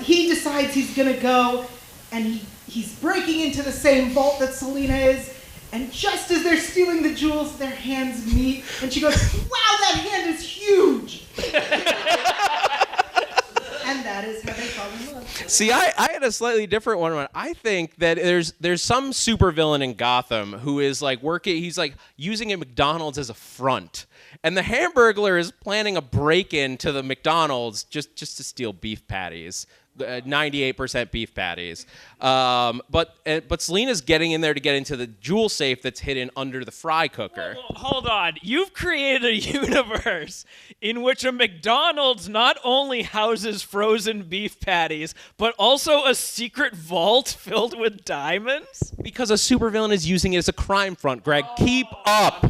he decides he's going to go, and he's breaking into the same vault that Selina is. And just as they're stealing the jewels, their hands meet, and she goes, wow, that hand is huge! And that is how they fall in love. See, I had a slightly different one. I think that there's some supervillain in Gotham who is he's using a McDonald's as a front. And the Hamburgler is planning a break-in to the McDonald's just to steal beef patties. 98% beef patties. But Selina's getting in there to get into the jewel safe that's hidden under the fry cooker. Hold on. You've created a universe in which a McDonald's not only houses frozen beef patties, but also a secret vault filled with diamonds? Because a supervillain is using it as a crime front, Greg. Keep up.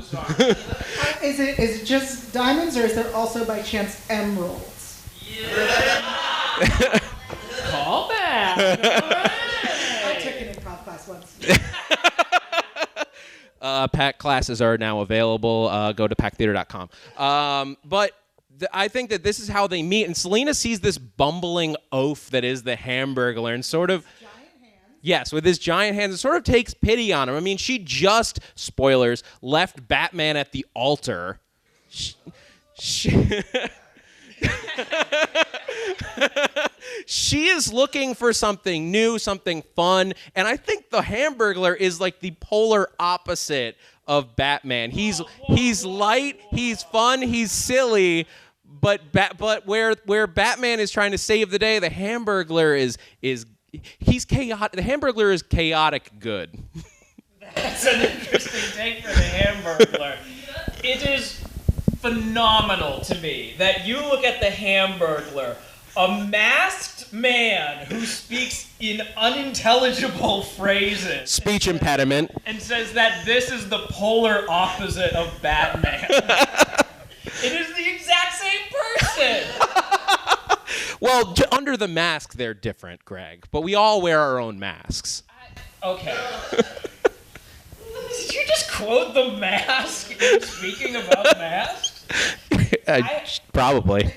Is it just diamonds, or is there also by chance emeralds? Yeah. Call back. I took an improv class. class wants to do. Pack classes are now available. Go to packtheater.com. But I think that this is how they meet. And Selena sees this bumbling oaf that is the Hamburglar and sort of... Yes, with his giant hands, it sort of takes pity on him. I mean, she just, spoilers, left Batman at the altar. She is looking for something new, something fun, and I think the Hamburglar is like the polar opposite of Batman. He's light, he's fun, he's silly, but where Batman is trying to save the day, the Hamburglar is he's chaotic. The Hamburglar is chaotic good. That's an interesting take for the Hamburglar. It is phenomenal to me that you look at the Hamburglar, a masked man who speaks in unintelligible phrases. Speech impediment. And says that this is the polar opposite of Batman. It is the exact same person. Well, under the mask, they're different, Greg. But we all wear our own masks. Okay. Did you just quote The Mask in speaking about masks? Probably.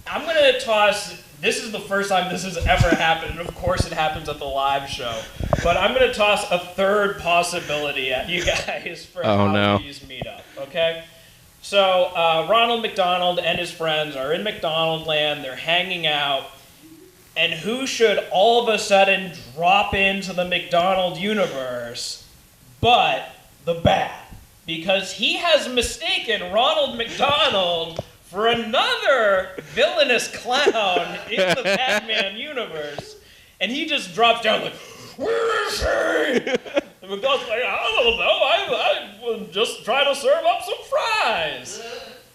I'm going to toss... This is the first time this has ever happened, and of course it happens at the live show. But I'm going to toss a third possibility at you guys for how these meet up, okay? So Ronald McDonald and his friends are in McDonald Land. They're hanging out. And who should all of a sudden drop into the McDonald universe but the Bat? Because he has mistaken Ronald McDonald for another villainous clown in the Batman universe. And he just drops down like, where is he? And McDonald's like, I don't know, I was just trying to serve up some fries.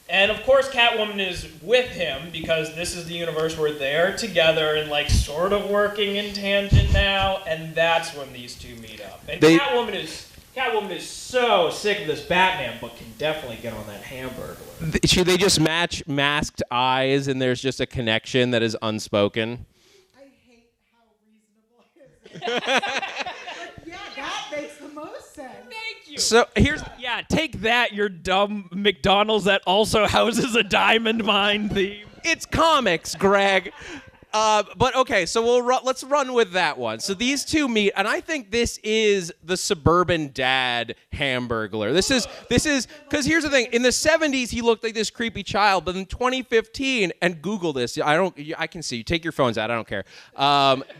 And of course Catwoman is with him because this is the universe where they're together and like sort of working in tangent now, and that's when these two meet up. And Catwoman is so sick of this Batman, but can definitely get on that Hamburglar. Should they just match masked eyes and there's just a connection that is unspoken? I hate how reasonable it is. Yeah, that makes the most sense. Thank you. So here's... Yeah, take that, your dumb McDonald's that also houses a diamond mine theme. It's comics, Greg. But okay, so let's run with that one. So these two meet, and I think this is the suburban dad Hamburglar. This is because here's the thing: in the '70s, he looked like this creepy child, but in 2015, and Google this. I can see. Take your phones out. I don't care.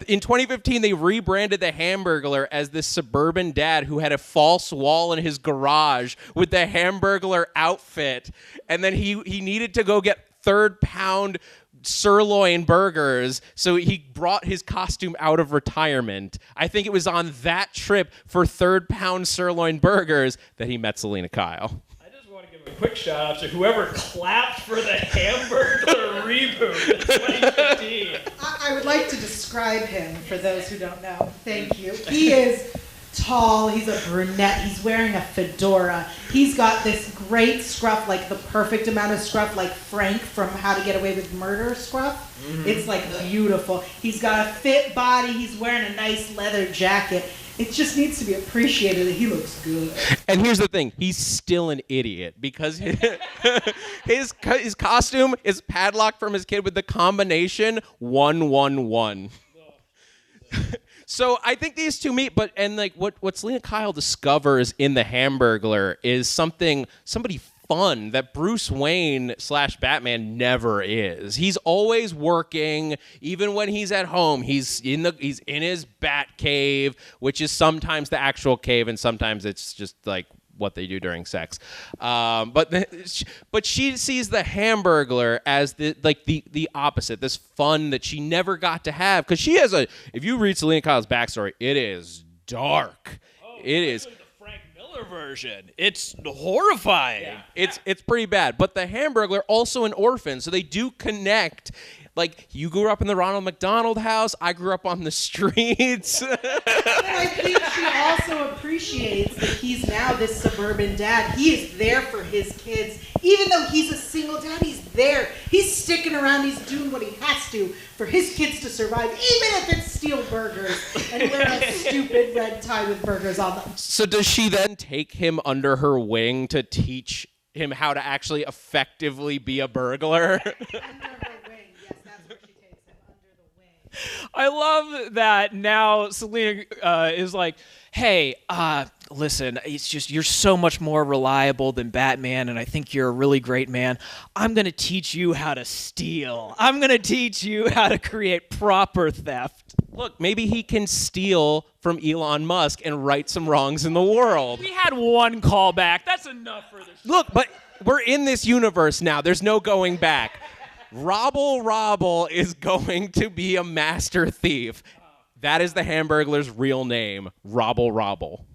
In 2015, they rebranded the Hamburglar as this suburban dad who had a false wall in his garage with the Hamburglar outfit, and then he needed to go get third-pound sirloin burgers, so he brought his costume out of retirement. I think it was on that trip for third-pound sirloin burgers that he met Selena Kyle. I just want to give a quick shout out to whoever clapped for the Hamburglar reboot in 2015. I would like to describe him for those who don't know. Thank you. He is tall, he's a brunette, he's wearing a fedora, he's got this great scruff, like the perfect amount of scruff, like Frank from How to Get Away with Murder scruff. Mm-hmm. It's like beautiful. He's got a fit body, he's wearing a nice leather jacket. It just needs to be appreciated that he looks good. And here's the thing, he's still an idiot because his costume is padlocked from his kid with the combination 111. So I think these two meet, and what Selena Kyle discovers in the Hamburglar is somebody fun that Bruce Wayne / Batman never is. He's always working, even when he's at home. He's in his Bat cave, which is sometimes the actual cave, and sometimes it's just like what they do during sex. But she sees the Hamburglar as the opposite, this fun that she never got to have, because she has if you read Selena Kyle's backstory, it is dark. It is. The Frank Miller version. It's horrifying. Yeah. It's pretty bad. But the Hamburglar, also an orphan, so they do connect. Like, you grew up in the Ronald McDonald house. I grew up on the streets. I think she also appreciates that he's now this suburban dad. He is there for his kids. Even though he's a single dad, he's there. He's sticking around. He's doing what he has to for his kids to survive, even if it's steal burgers and wear a stupid red tie with burgers on them. So does she then take him under her wing to teach him how to actually effectively be a burglar? I love that now Selena is like, hey, listen, it's just you're so much more reliable than Batman, and I think you're a really great man. I'm going to teach you how to steal. I'm going to teach you how to create proper theft. Look, maybe he can steal from Elon Musk and right some wrongs in the world. We had one callback. That's enough for this. Look, but we're in this universe now. There's no going back. Robble is going to be a master thief. That is the Hamburglar's real name, Robble.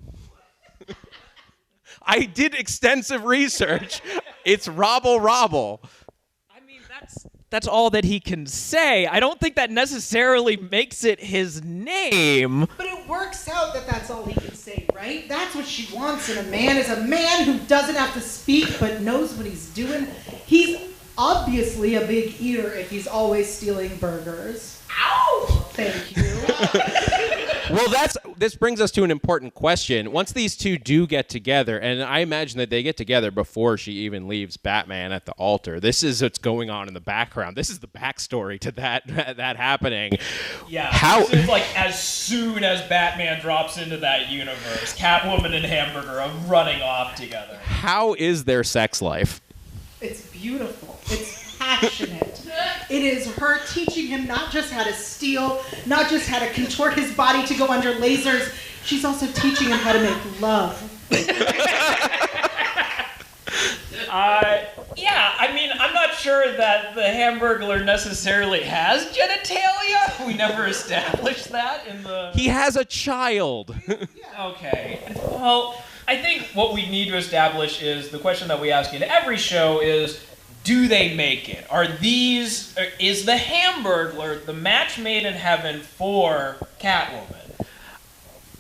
I did extensive research. It's Robble. I mean, that's all that he can say. I don't think that necessarily makes it his name. But it works out that that's all he can say, right? That's what she wants in a man, is a man who doesn't have to speak but knows what he's doing. He's obviously a big eater if he's always stealing burgers. Ow! Thank you. Well, this brings us to an important question. Once these two do get together, and I imagine that they get together before she even leaves Batman at the altar. This is what's going on in the background. This is the backstory to that happening. Yeah, this is like as soon as Batman drops into that universe, Catwoman and Hamburger are running off together. How is their sex life? It's beautiful. It's passionate. It is her teaching him not just how to steal, not just how to contort his body to go under lasers. She's also teaching him how to make love. Yeah, I mean, I'm not sure that the Hamburglar necessarily has genitalia. We never established that in the... He has a child. Okay. Well, I think what we need to establish is the question that we ask in every show is, do they make it? Is the Hamburglar the match made in heaven for Catwoman?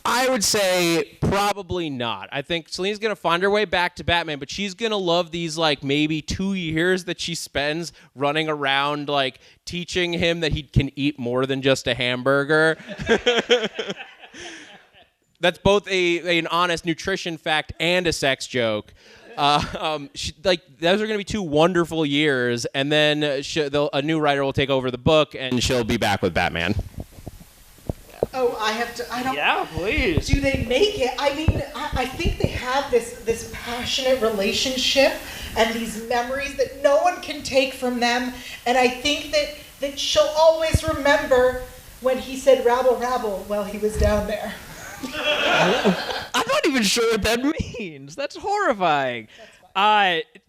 I would say probably not. I think Selena's going to find her way back to Batman, but she's going to love these, like, maybe 2 years that she spends running around, like, teaching him that he can eat more than just a hamburger. That's both an honest nutrition fact and a sex joke. Those are going to be 2 wonderful years, and then a new writer will take over the book, and she'll be back with Batman. Oh, I don't... Yeah, please. Do they make it? I mean, I think they have this passionate relationship and these memories that no one can take from them, and I think that she'll always remember when he said rabble, rabble while he was down there. I'm not even sure what that means. That's horrifying.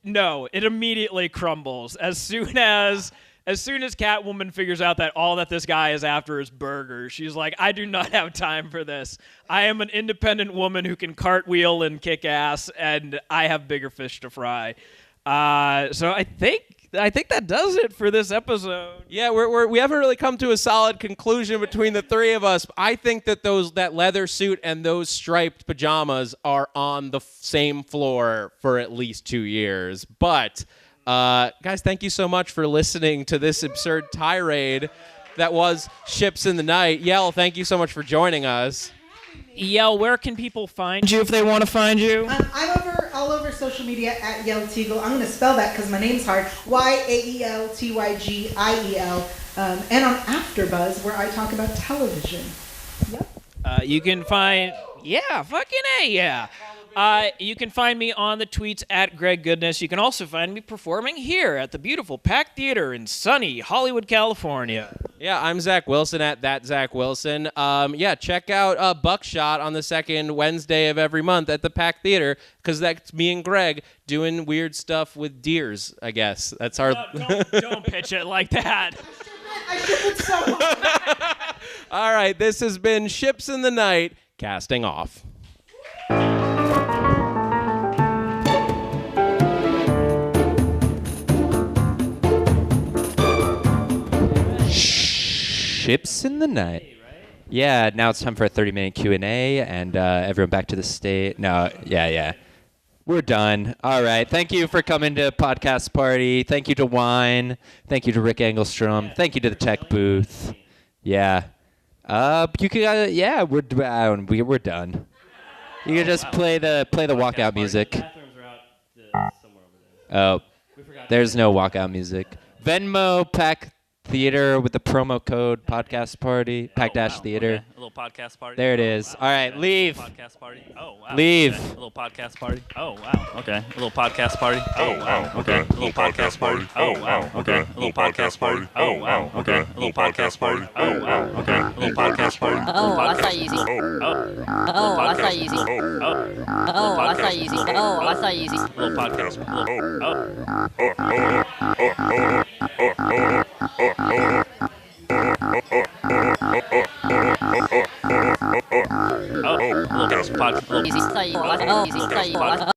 No, it immediately crumbles as soon as Catwoman figures out that all that this guy is after is burgers. She's like, I do not have time for this. I am an independent woman who can cartwheel and kick ass, and I have bigger fish to fry. So I think that does it for this episode. Yeah, we haven't really come to a solid conclusion between the three of us. I think that that leather suit and those striped pajamas are on the same floor for at least 2 years. But guys, thank you so much for listening to this absurd tirade that was Ships in the Night. Yael, thank you so much for joining us. Yael, where can people find you if they want to find you? I'm all over social media at Yael Tieg. I'm going to spell that because my name's hard. YAELTYGIEL. And on AfterBuzz, where I talk about television. Yep. You can find... Yeah, fucking A, yeah. You can find me on the tweets at Greg Goodness. You can also find me performing here at the beautiful Pack Theater in sunny Hollywood, California. Yeah, I'm Zach Wilson at that Zach Wilson. Check out Buckshot on the second Wednesday of every month at the Pack Theater, because that's me and Greg doing weird stuff with deers, I guess. That's our... Don't pitch it like that. I ship it so much. All right, this has been Ships in the Night, casting off. Ships in the Night. Yeah, now it's time for a 30-minute Q&A, and everyone back to the stage. No, yeah. We're done. All right. Thank you for coming to Podcast Party. Thank you to Wine. Thank you to Rick Engelstrom. Thank you to the tech booth. Yeah. You could. Yeah. We're done. You can just play the walkout music. Oh, there's no walkout music. Venmo Pack Theater with the promo code Podcast Party. Pack Dash Theater. Okay. A little podcast party. There it is. All right, leave. Podcast party. Oh wow. Leave. Okay. A little podcast party. Oh wow. Okay. A little podcast party. Oh wow. Okay. A little podcast party. Oh wow. Okay. A little podcast party. Oh wow. Okay. A little podcast party. Oh wow. Okay. A little podcast party. Oh, that's not easy. Oh, that's not easy. Oh, that's not easy. Oh, that's not easy. Little podcast. Easy.